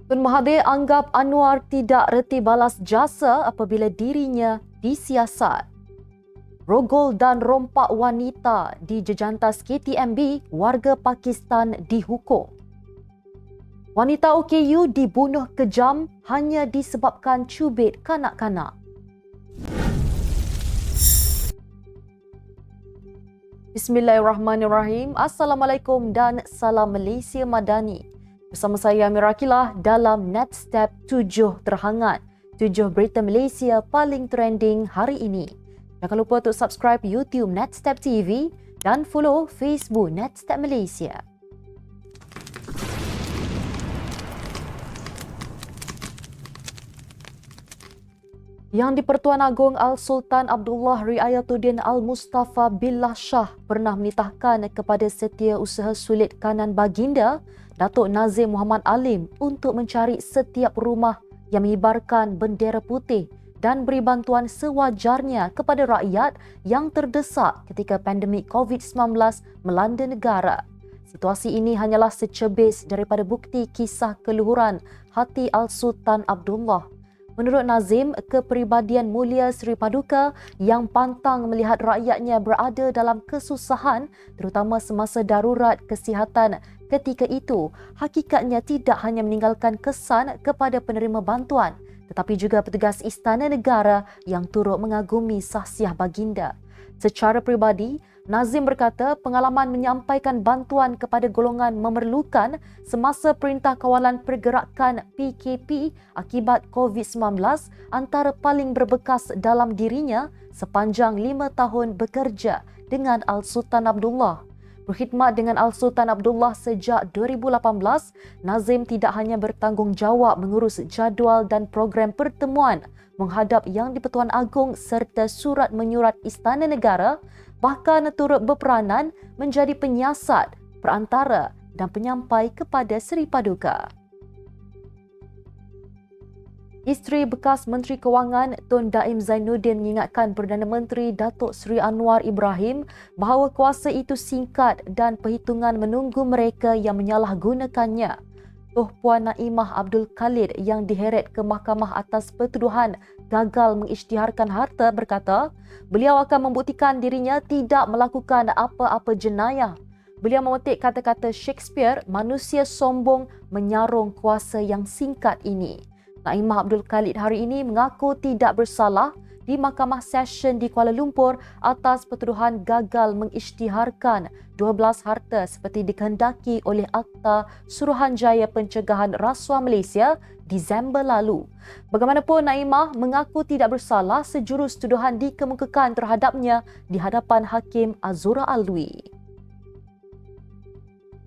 Tun Mahathir anggap Anwar tidak reti balas jasa apabila dirinya disiasat. Rogol dan rompak wanita di jejantas KTMB, warga Pakistan dihukum. Wanita OKU dibunuh kejam hanya disebabkan cubit kanak-kanak. Bismillahirrahmanirrahim. Assalamualaikum dan salam Malaysia Madani. Bersama saya Amira Akilah dalam Netstep 7 terhangat. 7 berita Malaysia paling trending hari ini. Jangan lupa untuk subscribe YouTube Netstep TV dan follow Facebook Netstep Malaysia. Yang di-Pertuan Agong Al-Sultan Abdullah Riayatuddin Al-Mustafa Billah Shah pernah menitahkan kepada Setiausaha Sulit Kanan Baginda, Datuk Nazim Muhammad Alim untuk mencari setiap rumah yang mengibarkan bendera putih dan beri bantuan sewajarnya kepada rakyat yang terdesak ketika pandemik COVID-19 melanda negara. Situasi ini hanyalah secebis daripada bukti kisah keluhuran hati Al-Sultan Abdullah. Menurut Nazim, kepribadian mulia Seri Paduka yang pantang melihat rakyatnya berada dalam kesusahan, terutama semasa darurat kesihatan ketika itu, hakikatnya tidak hanya meninggalkan kesan kepada penerima bantuan, tetapi juga petugas istana negara yang turut mengagumi sahsiah baginda. Secara peribadi, Nazim berkata pengalaman menyampaikan bantuan kepada golongan memerlukan semasa Perintah Kawalan Pergerakan PKP akibat COVID-19 antara paling berbekas dalam dirinya sepanjang 5 tahun bekerja dengan Al-Sultan Abdullah. Berkhidmat dengan Al-Sultan Abdullah sejak 2018, Nazim tidak hanya bertanggungjawab mengurus jadual dan program pertemuan menghadap Yang di-Pertuan Agong serta surat menyurat Istana Negara, bahkan turut berperanan menjadi penyiasat, perantara dan penyampai kepada Seri Paduka. Isteri bekas Menteri Kewangan Tun Daim Zainuddin mengingatkan Perdana Menteri Datuk Seri Anwar Ibrahim bahawa kuasa itu singkat dan perhitungan menunggu mereka yang menyalahgunakannya. Tuh Puan Naimah Abdul Khalid yang diheret ke mahkamah atas pertuduhan gagal mengisytiharkan harta berkata, beliau akan membuktikan dirinya tidak melakukan apa-apa jenayah. Beliau memetik kata-kata Shakespeare, manusia sombong menyarung kuasa yang singkat ini. Naimah Abdul Khalid hari ini mengaku tidak bersalah di Mahkamah Session di Kuala Lumpur atas pertuduhan gagal mengisytiharkan 12 harta seperti dikehendaki oleh Akta Suruhanjaya Pencegahan Rasuah Malaysia Disember lalu. Bagaimanapun, Naimah mengaku tidak bersalah sejurus tuduhan dikemukakan terhadapnya di hadapan Hakim Azura Alwi.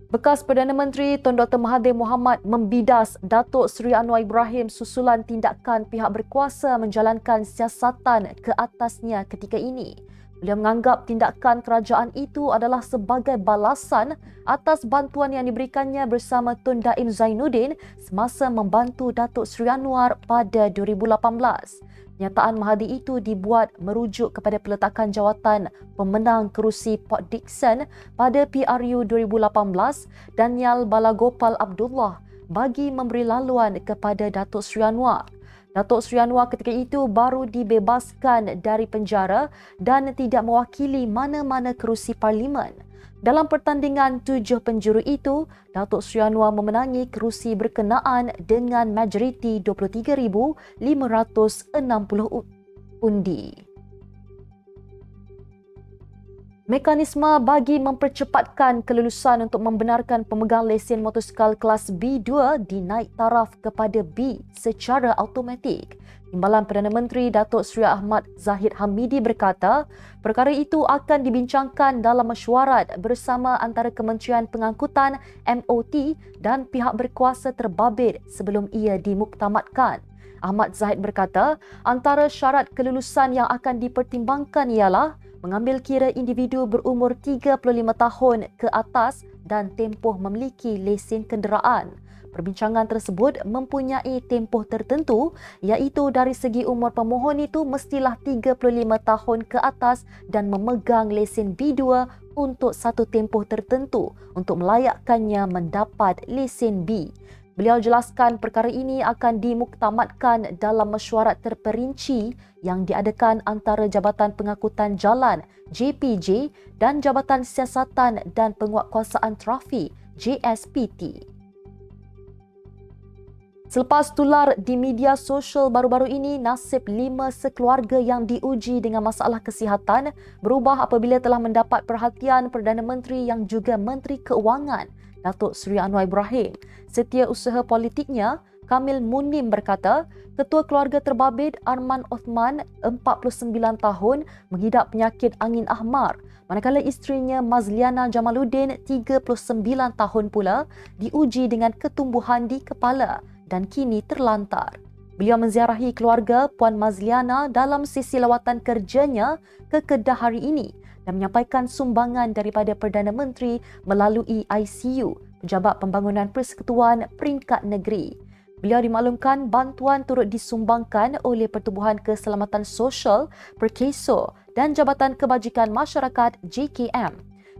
Bekas Perdana Menteri Tun Dr. Mahathir Mohamad membidas Datuk Seri Anwar Ibrahim susulan tindakan pihak berkuasa menjalankan siasatan ke atasnya ketika ini. Beliau menganggap tindakan kerajaan itu adalah sebagai balasan atas bantuan yang diberikannya bersama Tun Daim Zainuddin semasa membantu Datuk Seri Anwar pada 2018. Nyataan Mahathir itu dibuat merujuk kepada peletakan jawatan pemenang kerusi Port Dickson pada PRU 2018, Daniel Balagopal Abdullah, bagi memberi laluan kepada Datuk Seri Anwar. Datuk Seri Anwar ketika itu baru dibebaskan dari penjara dan tidak mewakili mana-mana kerusi parlimen. Dalam pertandingan 7 penjuru itu, Datuk Seri Anwar memenangi kerusi berkenaan dengan majoriti 23,560 undi. Mekanisme bagi mempercepatkan kelulusan untuk membenarkan pemegang lesen motosikal kelas B2 dinaik taraf kepada B secara automatik. Timbalan Perdana Menteri Datuk Seri Ahmad Zahid Hamidi berkata, perkara itu akan dibincangkan dalam mesyuarat bersama antara Kementerian Pengangkutan MOT dan pihak berkuasa terbabit sebelum ia dimuktamadkan. Ahmad Zahid berkata, antara syarat kelulusan yang akan dipertimbangkan ialah mengambil kira individu berumur 35 tahun ke atas dan tempoh memiliki lesen kenderaan. Perbincangan tersebut mempunyai tempoh tertentu, iaitu dari segi umur pemohon itu mestilah 35 tahun ke atas dan memegang lesen B2 untuk satu tempoh tertentu untuk melayakkannya mendapat lesen B. Beliau jelaskan perkara ini akan dimuktamadkan dalam mesyuarat terperinci yang diadakan antara Jabatan Pengangkutan Jalan JPJ dan Jabatan Siasatan dan Penguatkuasaan Trafik JSPT. Selepas tular di media sosial baru-baru ini, nasib 5 sekeluarga yang diuji dengan masalah kesihatan berubah apabila telah mendapat perhatian Perdana Menteri yang juga Menteri Keuangan, Datuk Seri Anwar Ibrahim. Setiausaha politiknya, Kamil Munim berkata, Ketua Keluarga Terbabit Arman Othman, 49 tahun, mengidap penyakit angin ahmar, manakala isterinya Mazliana Jamaluddin, 39 tahun pula, diuji dengan ketumbuhan di kepala dan kini terlantar. Beliau menziarahi keluarga Puan Mazliana dalam sesi lawatan kerjanya ke Kedah hari ini dan menyampaikan sumbangan daripada Perdana Menteri melalui ICU, Pejabat Pembangunan Persekutuan Peringkat Negeri. Beliau dimaklumkan bantuan turut disumbangkan oleh Pertubuhan Keselamatan Sosial Perkeso dan Jabatan Kebajikan Masyarakat JKM.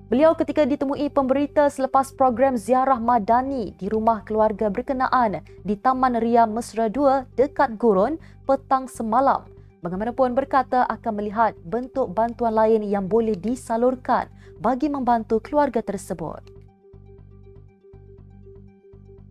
Beliau ketika ditemui pemberita selepas program ziarah madani di rumah keluarga berkenaan di Taman Ria Mesra 2 dekat Gurun petang semalam. Bagaimanapun berkata akan melihat bentuk bantuan lain yang boleh disalurkan bagi membantu keluarga tersebut.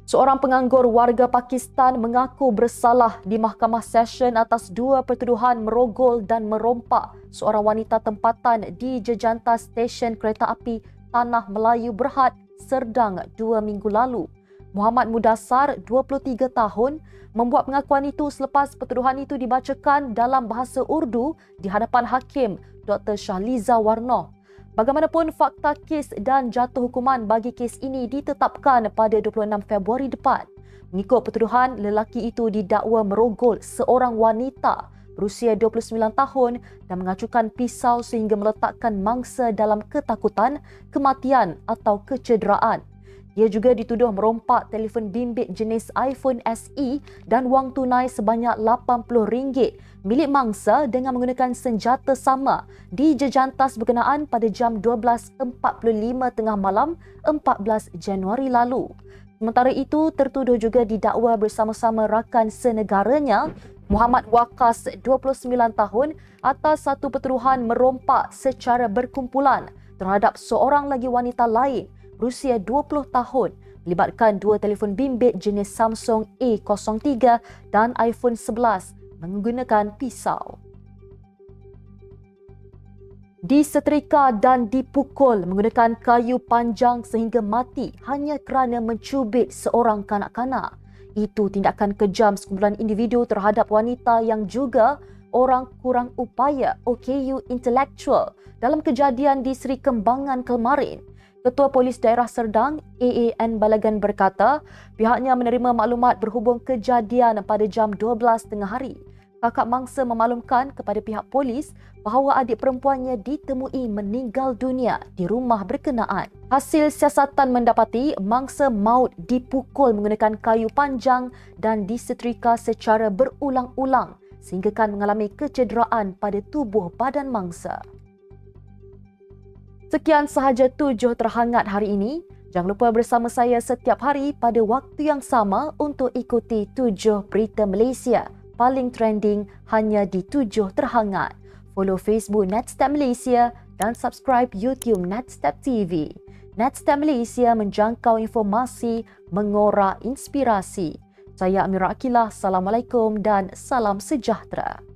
Seorang penganggur warga Pakistan mengaku bersalah di Mahkamah Session atas 2 pertuduhan merogol dan merompak seorang wanita tempatan di Jejantas Stesen Kereta Api Tanah Melayu Berhad, Serdang 2 minggu lalu. Muhammad Mudassar, 23 tahun, membuat pengakuan itu selepas pertuduhan itu dibacakan dalam bahasa Urdu di hadapan Hakim Dr. Shahliza Warnoh. Bagaimanapun, fakta kes dan jatuh hukuman bagi kes ini ditetapkan pada 26 Februari depan. Mengikut pertuduhan, lelaki itu didakwa merogol seorang wanita berusia 29 tahun dan mengacukan pisau sehingga meletakkan mangsa dalam ketakutan, kematian atau kecederaan. Ia juga dituduh merompak telefon bimbit jenis iPhone SE dan wang tunai sebanyak RM80 milik mangsa dengan menggunakan senjata sama di Jejantas berkenaan pada jam 12.45 tengah malam 14 Januari lalu. Sementara itu, tertuduh juga didakwa bersama-sama rakan senegaranya Muhammad Waqas, 29 tahun, atas satu pertuduhan merompak secara berkumpulan terhadap seorang lagi wanita lain berusia 20 tahun melibatkan 2 telefon bimbit jenis Samsung A03 dan iPhone 11 menggunakan pisau. Disetrika dan dipukul menggunakan kayu panjang sehingga mati hanya kerana mencubit seorang kanak-kanak. Itu tindakan kejam sekumpulan individu terhadap wanita yang juga orang kurang upaya OKU intelektual dalam kejadian di Seri Kembangan kemarin. Ketua Polis Daerah Serdang, AAN Balagan berkata, pihaknya menerima maklumat berhubung kejadian pada jam 12 tengah hari. Kakak mangsa memaklumkan kepada pihak polis bahawa adik perempuannya ditemui meninggal dunia di rumah berkenaan. Hasil siasatan mendapati mangsa maut dipukul menggunakan kayu panjang dan disetrika secara berulang-ulang sehingga kan mengalami kecederaan pada tubuh badan mangsa. Sekian sahaja 7 terhangat hari ini. Jangan lupa bersama saya setiap hari pada waktu yang sama untuk ikuti 7 berita Malaysia paling trending hanya di 7 terhangat. Follow Facebook Netstep Malaysia dan subscribe YouTube Netstep TV. Netstep Malaysia menjangkau informasi, mengorak inspirasi. Saya Amira Akilah. Assalamualaikum dan salam sejahtera.